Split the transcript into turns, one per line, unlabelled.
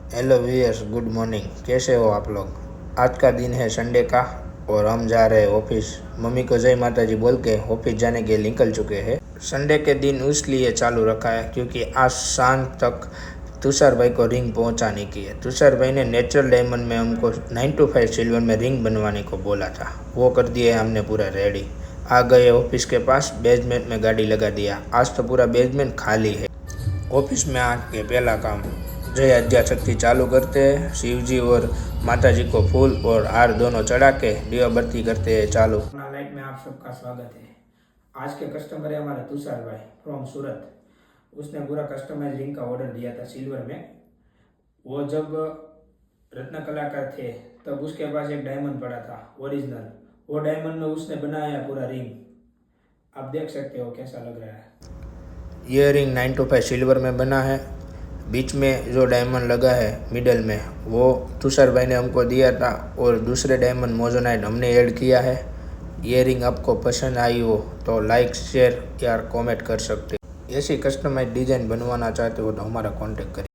Hello viewers, good morning. कैसे हो आप लोग। आज का दिन है संडे का और हम जा रहे हैं ऑफिस। मम्मी को जय माता जी बोल के ऑफिस जाने के लिए निकल चुके हैं। संडे के दिन इसलिए चालू रखा है क्योंकि आज शाम तक तुषार भाई को रिंग पहुंचाने की है। तुषार भाई ने नेचुरल डायमंड में हमको 9 to 5 सिल्वर में रिंग बनवाने को बोला था, वो कर दिए हमने पूरा रेडी। आ गए ऑफिस के पास, बेसमेंट में गाड़ी लगा दिया। आज तो पूरा बेसमेंट खाली है। ऑफिस में आके पहला काम जय आद्या शक्ति चालू करते हैं। शिव जी और माता जी को फूल और हार दोनों चढ़ा के दिया बत्ती करते हैं चालू। लाइट में आप सबका स्वागत है। आज के कस्टमर है हमारे तुषार भाई फ्रॉम सूरत। उसने पूरा कस्टमाइज रिंग का ऑर्डर दिया था सिल्वर में। वो जब रत्न कलाकार थे तब उसके पास एक डायमंड पड़ा था ओरिजिनल। वो डायमंड में उसने बनाया पूरा रिंग। आप देख सकते हो कैसा लग रहा है। ये रिंग 9 to 5 सिल्वर में बना है। बीच में जो डायमंड लगा है मिडल में, वो तुषार भाई ने हमको दिया था और दूसरे डायमंड मोजोनाइट हमने ऐड किया है। ये रिंग आपको पसंद आई हो तो लाइक शेयर या कमेंट कर सकते। ऐसी कस्टमाइज डिज़ाइन बनवाना चाहते हो तो हमारा कांटेक्ट करें।